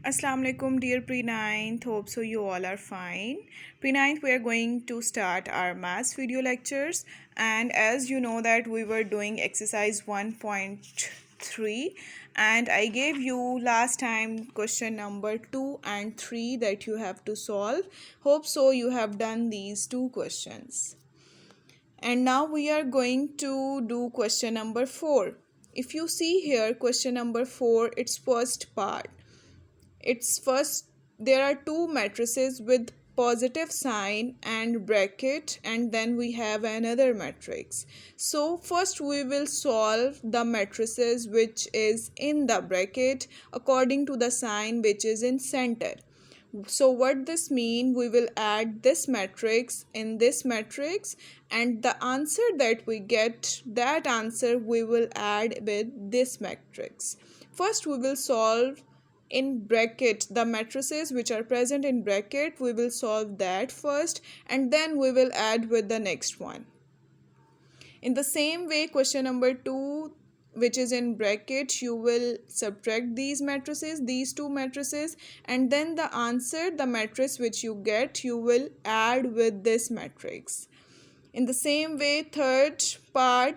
Assalamu alaikum dear pre-9th, hope so you all are fine. Pre-9th, we are going to start our maths video lectures, and as you know that we were doing exercise 1.3 and I gave you last time question number 2 and 3 that you have to solve. Hope so you have done these two questions. And now we are going to do question number 4. If you see here question number 4, its first part. It's first there are two matrices with positive sign and bracket, and then we have another matrix. So first we will solve the matrices which is in the bracket according to the sign which is in center. So what this mean, we will add this matrix in this matrix, and the answer that we get, that answer we will add with this matrix. First we will solve in bracket the matrices which are present in bracket. We will solve that first, and then we will add with the next one. In the same way, question number 2 which is in bracket, you will subtract these matrices, these two matrices, and then the answer, the matrix which you get, you will add with this matrix. In the same way, third part,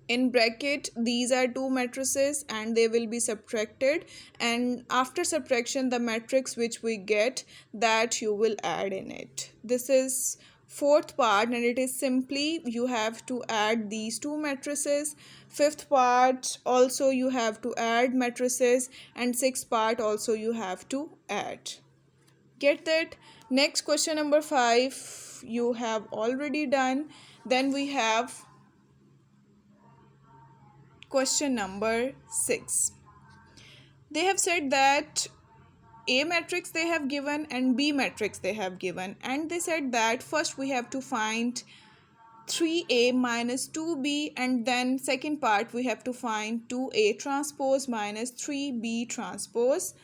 in bracket these are two matrices and they will be subtracted, and after subtraction the matrix which we get, that you will add in it. This is fourth part, and it is simply you have to add these two matrices. Fifth part also you have to add matrices, and sixth part also you have to add. Get that? Next, question number 5 you have already done. Then we have question number 6. They have said that A matrix they have given and B matrix they have given, and they said that first we have to find 3A minus 2B, and then second part we have to find 2A transpose minus 3B transpose.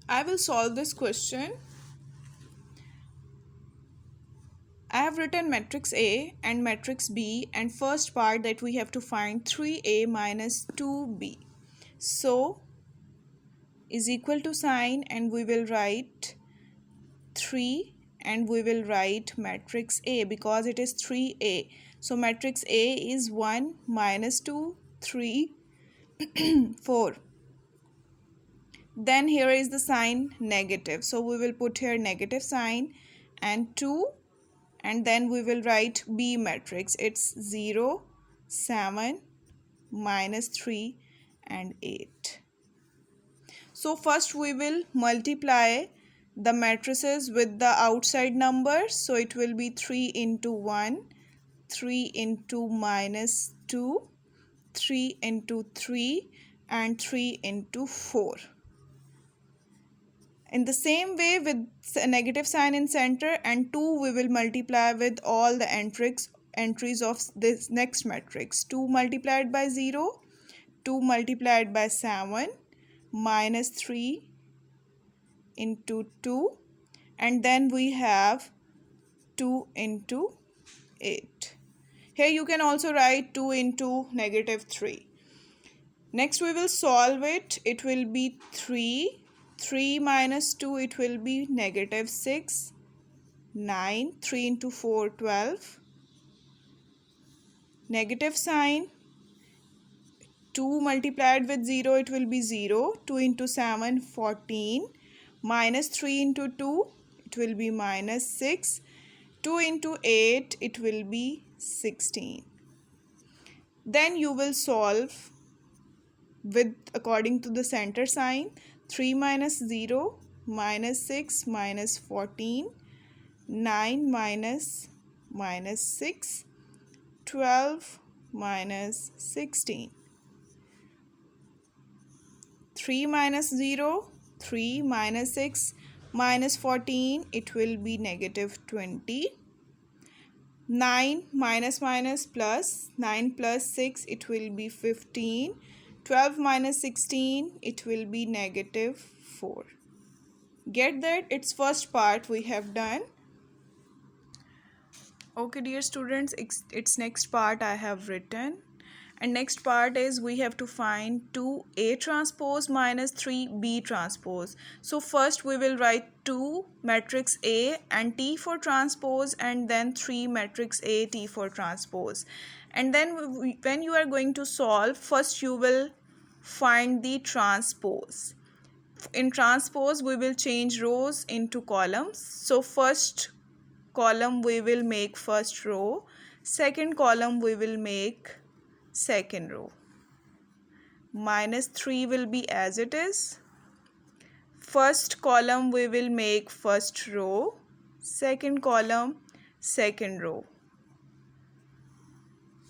I will solve this question. I have written matrix A and matrix B, and first part that we have to find 3A minus 2B. So is equal to sign, and we will write 3 and we will write matrix A because it is 3A. So matrix A is 1 minus 2 3 4. Then here is the sign negative, so we will put here negative sign and 2, and then we will write B matrix. It's 0 7 minus 3 and 8. So first we will multiply the matrices with the outside numbers. So it will be 3 into 1, 3 into minus 2, 3 into 3, and 3 into 4. In the same way, with a negative sign in center and 2, we will multiply with all the entries of this next matrix. 2 multiplied by 0, 2 multiplied by 7, minus 3 into 2, and then we have 2 into 8. Here you can also write 2 into negative 3. Next we will solve it. It will be 3 minus 2, it will be negative 6, 9, 3 into 4, 12. Negative sign, 2 multiplied with 0, it will be 0, 2 into 7, 14, minus 3 into 2, it will be minus 6, 2 into 8, it will be 16. Then you will solve with according to the center sign. 3 minus 0, minus 6, minus 14, 9 minus 6, 12 minus 16. 3 minus 0, 3 minus 6, minus 14, it will be negative 20. 9 minus plus, 9 plus 6, it will be 15. 12 minus 16, it will be negative 4. Get that? It's first part we have done. Okay dear students, its next part I have written, And next part is we have to find 2A transpose minus 3B transpose. So first we will write 2 matrix A and T for transpose, and then 3 matrix A T for transpose. And then when you are going to solve, first you will find the transpose. In transpose we will change rows into columns. So first column we will make first row, second column we will make second row. Minus 3 will be as it is. First column we will make first row, second column second row.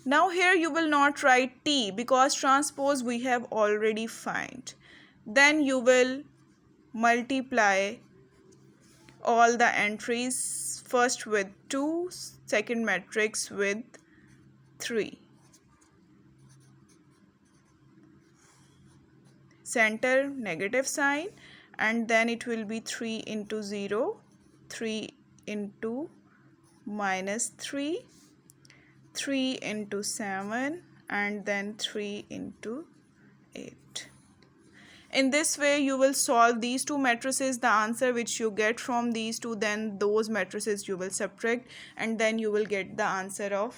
Now here you will not write T because transpose we have already found. Then you will multiply all the entries, first with 2, second matrix with 3. Center negative sign, and then it will be 3 into 0, 3 into minus 3, 3 into 7, and then 3 into 8. In this way you will solve these two matrices. The answer which you get from these two, then those matrices you will subtract, and then you will get the answer of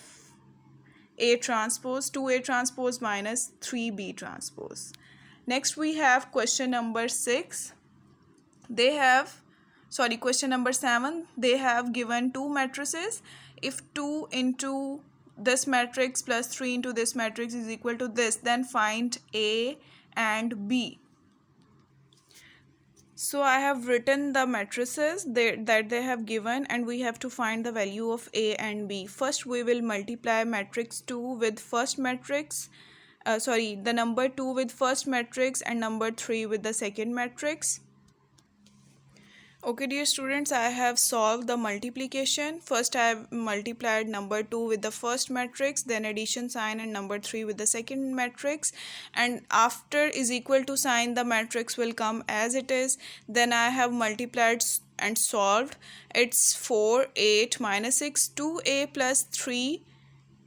A transpose, 2A transpose minus 3B transpose. Next we have question number 6. Question number 7. They have given two matrices. If 2 into this matrix plus 3 into this matrix is equal to this, then find A and B. So I have written the matrices that they have given, and we have to find the value of A and B. First we will multiply matrix 2 with first matrix, the number 2 with first matrix and number 3 with the second matrix. Okay dear students, I have solved the multiplication. First I have multiplied number 2 with the first matrix, then addition sign and number 3 with the second matrix, and after is equal to sign the matrix will come as it is. Then I have multiplied and solved. It's 4, 8, minus 6, 2a plus 3,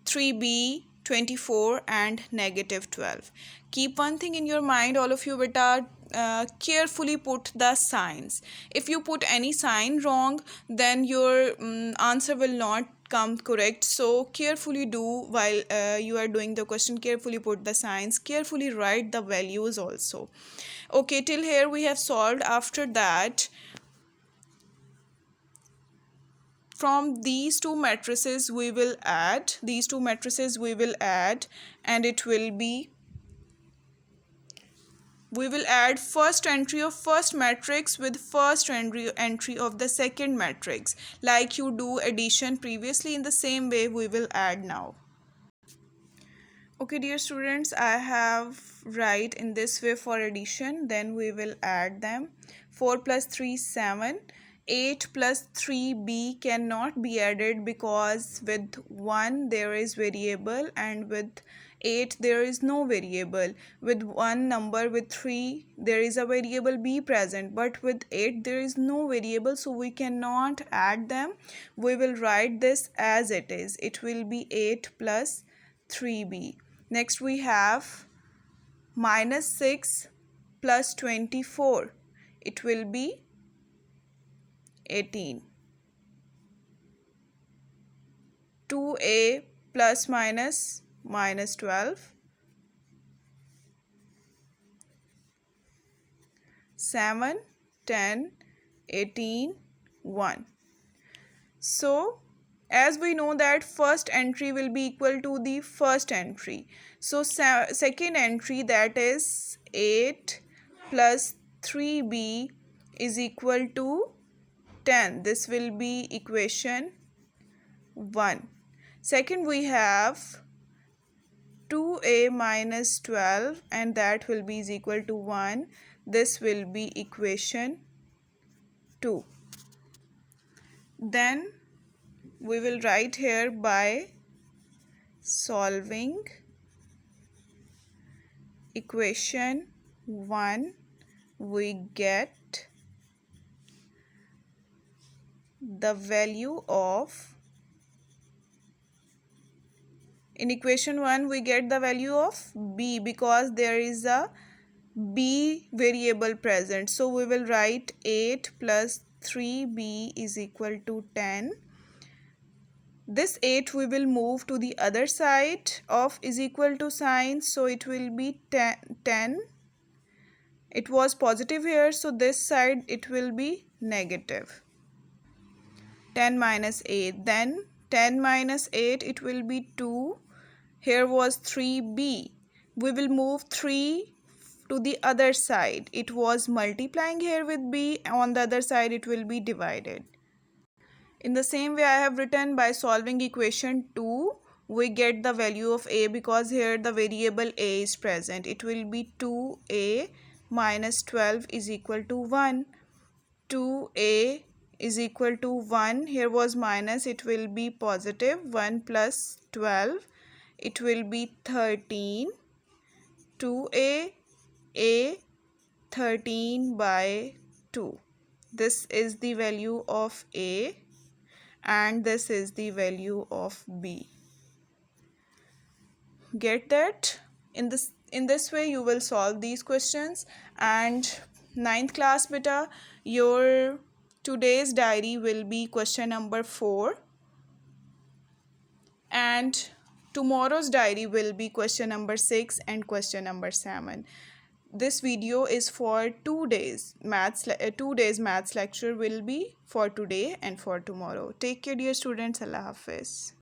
3b, 24 and negative 12. Keep one thing in your mind, all of you beta, carefully put the signs. If you put any sign wrong, then your answer will not come correct. So carefully do while you are doing the question. Carefully put the signs, carefully write the values also. Okay, till here we have solved. After that, from these two matrices we will add, and it will be, we will add first entry of first matrix with first entry of the second matrix. Like you do addition previously, in the same way we will add now. Okay dear students, I have write in this way for addition, then we will add them. 4 plus 3, 7. 8 plus 3b cannot be added because with 1 there is variable and with 8 there is no variable. With one number, with 3, there is a variable b present, but with 8 there is no variable, so we cannot add them. We will write this as it is. It will be 8 plus 3b. Next we have minus 6 plus 24. It will be 18. 2a plus minus 12. 7, 10, 18, 1. So as we know that first entry will be equal to the first entry, so second entry, that is 8 plus 3b is equal to 10. This will be equation 1. Second we have 2a minus 12, and that will be is equal to 1. This will be equation 2. Then we will write here by solving equation 1, we get the value of In equation 1 we get the value of b because there is a b variable present. So we will write 8 plus 3b is equal to 10. This 8 we will move to the other side of is equal to sign, so it will be 10. It was positive here, so this side it will be negative. 10 minus 8, then 10 minus 8 it will be 2. Here was 3b. We will move 3 to the other side. It was multiplying here with b. On the other side it will be divided. In the same way I have written, by solving equation 2 we get the value of a because here the variable a is present. It will be 2a minus 12 is equal to 1. 2a is equal to 1. Here was minus, it will be positive. 1 plus 12, it will be 13. 2a, a 13 by 2. This is the value of a and this is the value of b. Get that? In this way you will solve these questions. And 9th class beta, your today's diary will be question number 4 and tomorrow's diary will be question number 6 and question number 7. This video is for 2 days. 2 days maths lecture will be for today and for tomorrow. Take care dear students. Allah Hafiz.